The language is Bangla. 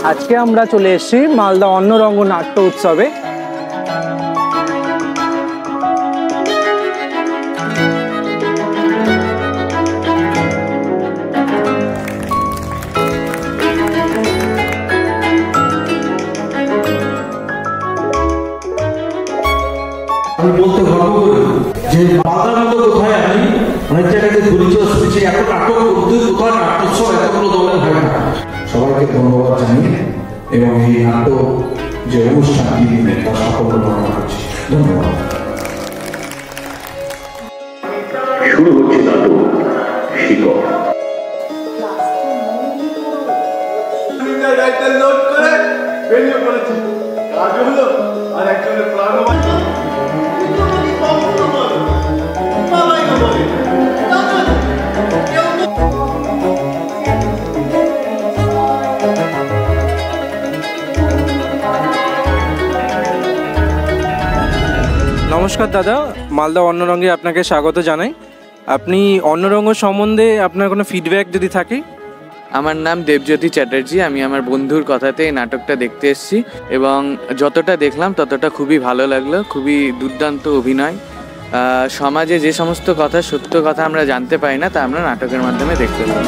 আজকে আমরা চলে এসেছি মালদা অন্নরঙ্গ নাট্য উৎসবে। আমি বলতে গর্ব করি যে মালদার মতো কোথায় আমি অনেক জায়গাতে ঘুরেছি শুনেছি এত নাটক করতে কোথায় নাট্যোৎসব এতগুলো দলের হয় না। সবাইকে ধন্যবাদ জানিয়ে এবং এই নাটক যে অনুষ্ঠান তার সাফল্য কামনা করছি। ধন্যবাদ। শুরু হচ্ছে নাটক শিকড়। আর একজনের প্রাণ নমস্কার দাদা, মালদা অন্নরঙ্গে আপনাকে স্বাগত জানাই। আপনি অন্নরঙ্গ সম্বন্ধে আপনার কোনো ফিডব্যাক যদি থাকে? আমার নাম দেবজ্যোতি চ্যাটার্জি। আমি আমার বন্ধুর কথাতে এই নাটকটা দেখতে এসেছি এবং যতটা দেখলাম ততটা খুবই ভালো লাগলো। খুবই দুর্দান্ত অভিনয়। সমাজে যে সমস্ত কথা, সত্য কথা আমরা জানতে পারি না, তা আমরা নাটকের মাধ্যমে দেখতে পাই।